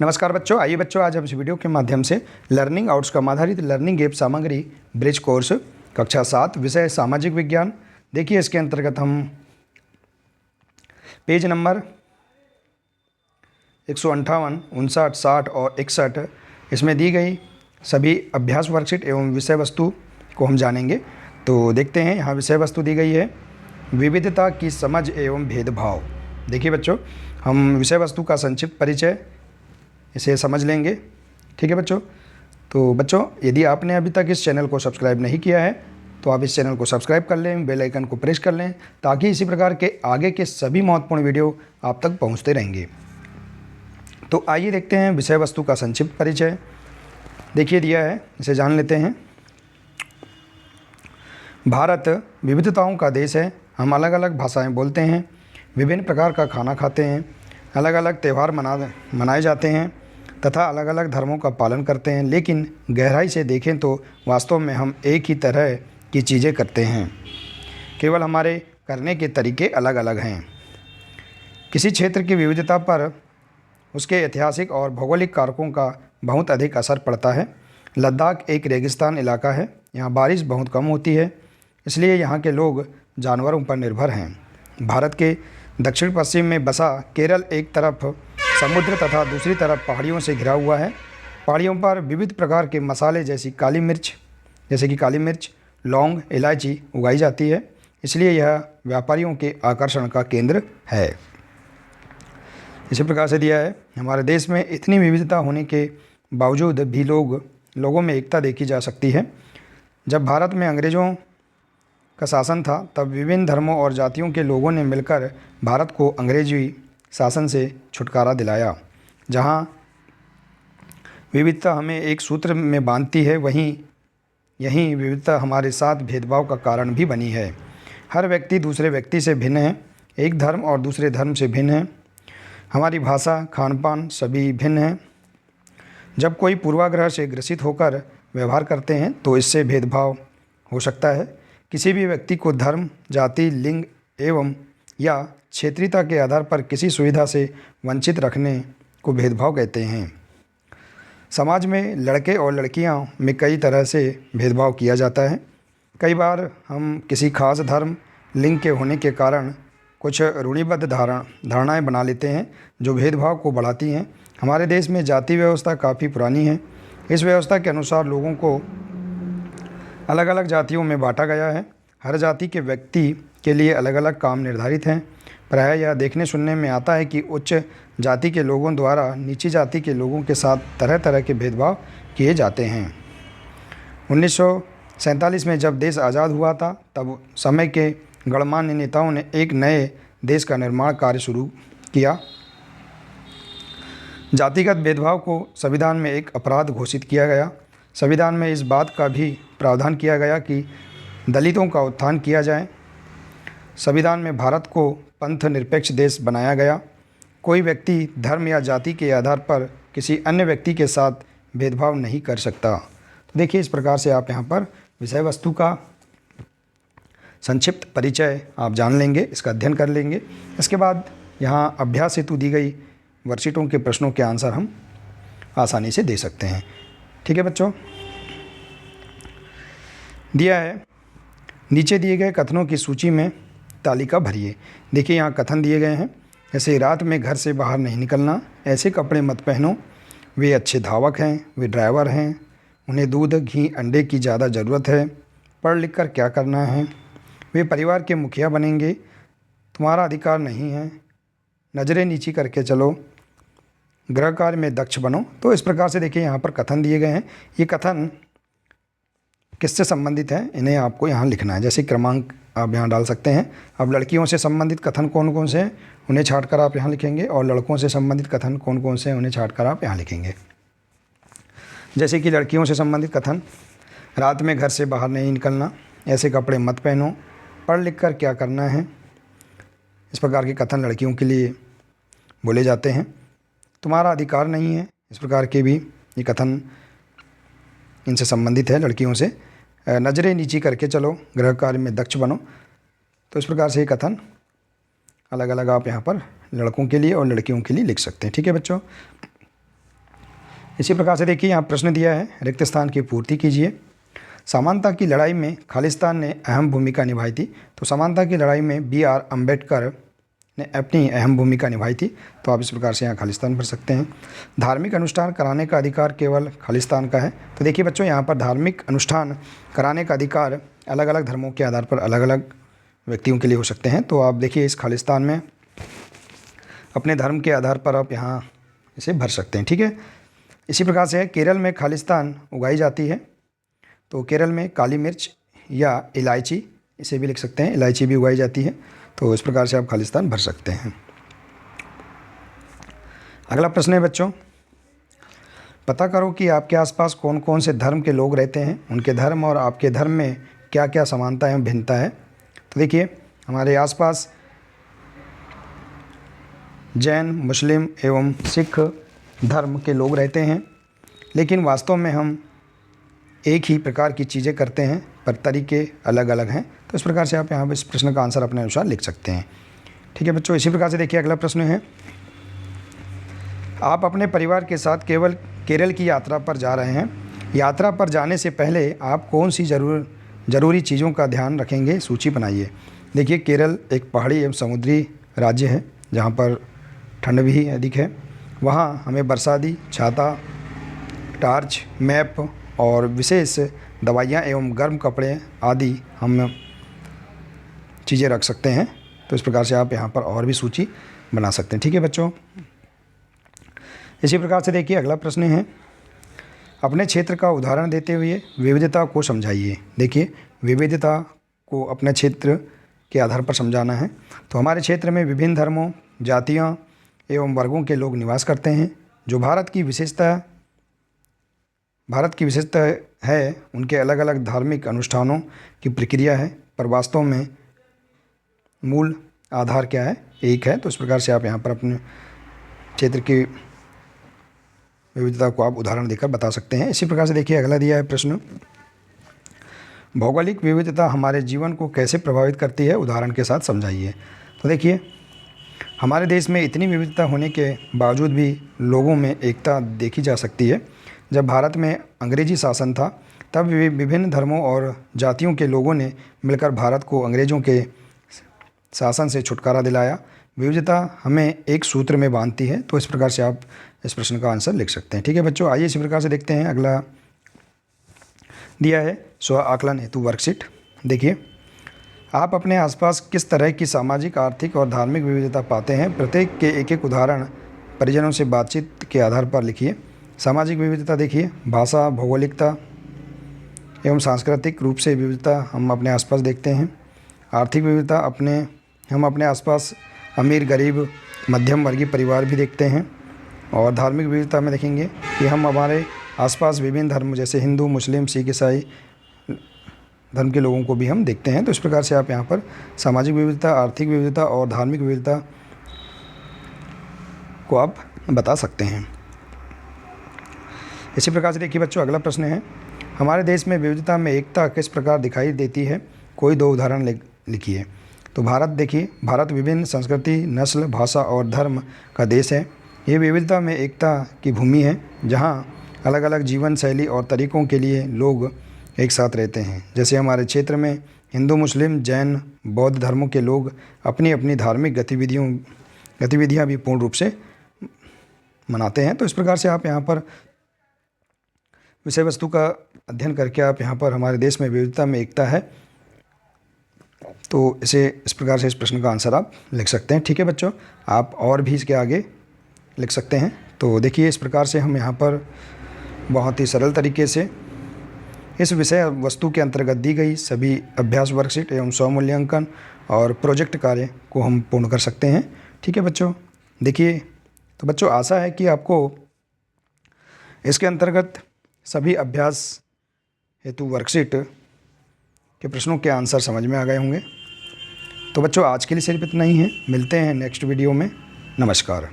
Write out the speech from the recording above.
नमस्कार बच्चों, आइए बच्चों आज हम इस वीडियो के माध्यम से लर्निंग आउटकम आधारित लर्निंग ऐप सामग्री ब्रिज कोर्स कक्षा 7 विषय सामाजिक विज्ञान। देखिए इसके अंतर्गत हम पेज नंबर 158, 59, 60 और 61 इसमें दी गई सभी अभ्यास वर्कशीट एवं विषय वस्तु को हम जानेंगे। तो देखते हैं, यहाँ विषय वस्तु दी गई है विविधता की समझ एवं भेदभाव। देखिए बच्चों, हम विषय वस्तु का संक्षिप्त परिचय इसे समझ लेंगे। ठीक है बच्चों। तो बच्चों, यदि आपने अभी तक इस चैनल को सब्सक्राइब नहीं किया है तो आप इस चैनल को सब्सक्राइब कर लें, बेल आइकन को प्रेस कर लें ताकि इसी प्रकार के आगे के सभी महत्वपूर्ण वीडियो आप तक पहुंचते रहेंगे। तो आइए देखते हैं विषय वस्तु का संक्षिप्त परिचय। देखिए दिया है, इसे जान लेते हैं। भारत विविधताओं का देश है। हम अलग अलग भाषाएँ बोलते हैं, विभिन्न प्रकार का खाना खाते हैं, अलग अलग त्यौहार मनाए जाते हैं तथा अलग अलग धर्मों का पालन करते हैं, लेकिन गहराई से देखें तो वास्तव में हम एक ही तरह की चीज़ें करते हैं, केवल हमारे करने के तरीके अलग अलग हैं। किसी क्षेत्र की विविधता पर उसके ऐतिहासिक और भौगोलिक कारकों का बहुत अधिक असर पड़ता है। लद्दाख एक रेगिस्तान इलाका है, यहाँ बारिश बहुत कम होती है, इसलिए यहाँ के लोग जानवरों पर निर्भर हैं। भारत के दक्षिण पश्चिम में बसा केरल एक तरफ समुद्र तथा दूसरी तरफ पहाड़ियों से घिरा हुआ है। पहाड़ियों पर विविध प्रकार के मसाले जैसे कि काली मिर्च, लौंग, इलायची उगाई जाती है, इसलिए यह व्यापारियों के आकर्षण का केंद्र है। इसी प्रकार से दिया है, हमारे देश में इतनी विविधता होने के बावजूद भी लोगों में एकता देखी जा सकती है। जब भारत में अंग्रेज़ों का शासन था तब विभिन्न धर्मों और जातियों के लोगों ने मिलकर भारत को अंग्रेजी शासन से छुटकारा दिलाया। जहाँ विविधता हमें एक सूत्र में बांधती है, वहीं यही विविधता हमारे साथ भेदभाव का कारण भी बनी है। हर व्यक्ति दूसरे व्यक्ति से भिन्न है, एक धर्म और दूसरे धर्म से भिन्न है। हमारी भाषा, खान पान सभी भिन्न हैं। जब कोई पूर्वाग्रह से ग्रसित होकर व्यवहार करते हैं तो इससे भेदभाव हो सकता है। किसी भी व्यक्ति को धर्म, जाति, लिंग एवं या क्षेत्रीयता के आधार पर किसी सुविधा से वंचित रखने को भेदभाव कहते हैं। समाज में लड़के और लड़कियां में कई तरह से भेदभाव किया जाता है। कई बार हम किसी खास धर्म, लिंग के होने के कारण कुछ रूढ़िबद्ध धारणाएं बना लेते हैं जो भेदभाव को बढ़ाती हैं। हमारे देश में जाति व्यवस्था काफ़ी पुरानी है। इस व्यवस्था के अनुसार लोगों को अलग अलग जातियों में बांटा गया है। हर जाति के व्यक्ति के लिए अलग अलग काम निर्धारित हैं। प्रायः यह देखने सुनने में आता है कि उच्च जाति के लोगों द्वारा नीची जाति के लोगों के साथ तरह तरह के भेदभाव किए जाते हैं। 1947 में जब देश आज़ाद हुआ था तब समय के गणमान्य नेताओं ने एक नए देश का निर्माण कार्य शुरू किया। जातिगत भेदभाव को संविधान में एक अपराध घोषित किया गया। संविधान में इस बात का भी प्रावधान किया गया कि दलितों का उत्थान किया जाए। संविधान में भारत को पंथ निरपेक्ष देश बनाया गया। कोई व्यक्ति धर्म या जाति के आधार पर किसी अन्य व्यक्ति के साथ भेदभाव नहीं कर सकता। तो देखिए, इस प्रकार से आप यहाँ पर विषय वस्तु का संक्षिप्त परिचय आप जान लेंगे, इसका अध्ययन कर लेंगे। इसके बाद यहाँ अभ्यास हेतु दी गई वर्कशीटों के प्रश्नों के आंसर हम आसानी से दे सकते हैं। ठीक है बच्चों, दिया है नीचे दिए गए कथनों की सूची में तालिका भरिए। देखिए यहाँ कथन दिए गए हैं, जैसे रात में घर से बाहर नहीं निकलना, ऐसे कपड़े मत पहनो, वे अच्छे धावक हैं, वे ड्राइवर हैं, उन्हें दूध, घी, अंडे की ज़्यादा ज़रूरत है, पढ़ लिख कर क्या करना है, वे परिवार के मुखिया बनेंगे, तुम्हारा अधिकार नहीं है, नज़रें नीची करके चलो, गृह कार्य में दक्ष बनो। तो इस प्रकार से देखिए यहाँ पर कथन दिए गए हैं। ये कथन किससे संबंधित है इन्हें आपको यहाँ लिखना है। जैसे क्रमांक आप यहाँ डाल सकते हैं। अब लड़कियों से संबंधित कथन कौन कौन से हैं उन्हें छाँट कर आप यहाँ लिखेंगे, और लड़कों से संबंधित कथन कौन कौन से हैं उन्हें छाँट कर आप यहाँ लिखेंगे। जैसे कि लड़कियों से संबंधित कथन, रात में घर से बाहर नहीं निकलना, ऐसे कपड़े मत पहनो, पढ़ लिख कर क्या करना है। इस प्रकार के कथन लड़कियों के लिए बोले जाते हैं। तुम्हारा अधिकार नहीं है, इस प्रकार के भी ये कथन इनसे संबंधित है लड़कियों से। नज़रें नीची करके चलो, गृह कार्य में दक्ष बनो। तो इस प्रकार से ये कथन अलग अलग आप यहाँ पर लड़कों के लिए और लड़कियों के लिए लिख सकते हैं। ठीक है बच्चों। इसी प्रकार से देखिए यहाँ प्रश्न दिया है, रिक्त स्थान की पूर्ति कीजिए। समानता की लड़ाई में खालिस्तान ने अहम भूमिका निभाई थी। तो समानता की लड़ाई में BR अम्बेडकर ने अपनी अहम भूमिका निभाई थी। तो आप इस प्रकार से यहाँ खालिस्तान भर सकते हैं। धार्मिक अनुष्ठान कराने का अधिकार केवल खालिस्तान का है। तो देखिए बच्चों, यहाँ पर धार्मिक अनुष्ठान कराने का अधिकार अलग अलग धर्मों के आधार पर अलग अलग व्यक्तियों के लिए हो सकते हैं। तो आप देखिए इस खालिस्तान में अपने धर्म के आधार पर आप यहाँ इसे भर सकते हैं। ठीक है। इसी प्रकार से केरल में खालिस्तान उगाई जाती है। तो केरल में काली मिर्च या इलायची, इसे भी लिख सकते हैं, इलायची भी उगाई जाती है। तो इस प्रकार से आप खालिस्तान भर सकते हैं। अगला प्रश्न है बच्चों, पता करो कि आपके आसपास कौन कौन से धर्म के लोग रहते हैं, उनके धर्म और आपके धर्म में क्या क्या समानता एवं भिन्नता है। तो देखिए हमारे आसपास जैन, मुस्लिम एवं सिख धर्म के लोग रहते हैं, लेकिन वास्तव में हम एक ही प्रकार की चीज़ें करते हैं, पर तरीके अलग अलग हैं। तो इस प्रकार से आप यहाँ पर इस प्रश्न का आंसर अपने अनुसार लिख सकते हैं। ठीक है बच्चों। इसी प्रकार से देखिए अगला प्रश्न है, आप अपने परिवार के साथ केवल केरल की यात्रा पर जा रहे हैं। यात्रा पर जाने से पहले आप कौन सी ज़रूरी चीज़ों का ध्यान रखेंगे, सूची बनाइए। देखिए केरल एक पहाड़ी एवं समुद्री राज्य है जहाँ पर ठंड भी अधिक है। वहाँ हमें बरसाती छाता, टार्च, मैप और विशेष दवाइयाँ एवं गर्म कपड़े आदि हम चीज़ें रख सकते हैं। तो इस प्रकार से आप यहाँ पर और भी सूची बना सकते हैं। ठीक है बच्चों। इसी प्रकार से देखिए अगला प्रश्न है, अपने क्षेत्र का उदाहरण देते हुए विविधता को समझाइए। देखिए विविधता को अपने क्षेत्र के आधार पर समझाना है। तो हमारे क्षेत्र में विभिन्न धर्मों, जातियों एवं वर्गों के लोग निवास करते हैं। जो भारत की विशेषता है, उनके अलग अलग धार्मिक अनुष्ठानों की प्रक्रिया है, पर वास्तव में मूल आधार क्या है, एक है। तो इस प्रकार से आप यहाँ पर अपने क्षेत्र की विविधता को आप उदाहरण देकर बता सकते हैं। इसी प्रकार से देखिए अगला दिया है प्रश्न, भौगोलिक विविधता हमारे जीवन को कैसे प्रभावित करती है, उदाहरण के साथ समझाइए। तो देखिए हमारे देश में इतनी विविधता होने के बावजूद भी लोगों में एकता देखी जा सकती है। जब भारत में अंग्रेजी शासन था, तब विभिन्न धर्मों और जातियों के लोगों ने मिलकर भारत को अंग्रेज़ों के शासन से छुटकारा दिलाया। विविधता हमें एक सूत्र में बांधती है। तो इस प्रकार से आप इस प्रश्न का आंसर लिख सकते हैं। ठीक है बच्चों। आइए इसी प्रकार से देखते हैं अगला दिया है स्व आकलन हेतु वर्कशीट। देखिए आप अपने आसपास किस तरह की सामाजिक, आर्थिक और धार्मिक विविधता पाते हैं। प्रत्येक के एक एक उदाहरण परिजनों से बातचीत के आधार पर लिखिए। सामाजिक विविधता देखिए भाषा, भौगोलिकता एवं सांस्कृतिक रूप से विविधता हम अपने आसपास देखते हैं। आर्थिक विविधता हम अपने आसपास अमीर, गरीब, मध्यम वर्गीय परिवार भी देखते हैं। और धार्मिक विविधता में देखेंगे कि हम हमारे आसपास विभिन्न धर्म जैसे हिंदू, मुस्लिम, सिख, ईसाई धर्म के लोगों को भी हम देखते हैं। तो इस प्रकार से आप यहाँ पर सामाजिक विविधता, आर्थिक विविधता और धार्मिक विविधता को आप बता सकते हैं। इसी प्रकार से देखिए बच्चों अगला प्रश्न है, हमारे देश में विविधता में एकता किस प्रकार दिखाई देती है, कोई दो उदाहरण लिखिए। तो भारत देखिए, भारत विभिन्न संस्कृति, नस्ल, भाषा और धर्म का देश है। ये विविधता में एकता की भूमि है, जहाँ अलग अलग जीवन शैली और तरीक़ों के लिए लोग एक साथ रहते हैं। जैसे हमारे क्षेत्र में हिंदू, मुस्लिम, जैन, बौद्ध धर्मों के लोग अपनी अपनी धार्मिक गतिविधियाँ भी पूर्ण रूप से मनाते हैं। तो इस प्रकार से आप यहाँ पर विषय वस्तु का अध्ययन करके आप यहाँ पर हमारे देश में विविधता में एकता है, तो इस प्रकार से इस प्रश्न का आंसर आप लिख सकते हैं। ठीक है बच्चों, आप और भी इसके आगे लिख सकते हैं। तो देखिए इस प्रकार से हम यहाँ पर बहुत ही सरल तरीके से इस विषय वस्तु के अंतर्गत दी गई सभी अभ्यास वर्कशीट एवं स्वमूल्यांकन और प्रोजेक्ट कार्य को हम पूर्ण कर सकते हैं। ठीक है बच्चों। देखिए तो बच्चों आशा है कि आपको इसके अंतर्गत सभी अभ्यास हेतु वर्कशीट के प्रश्नों के आंसर समझ में आ गए होंगे। तो बच्चों आज के लिए सिर्फ इतना ही है। मिलते हैं नेक्स्ट वीडियो में। नमस्कार।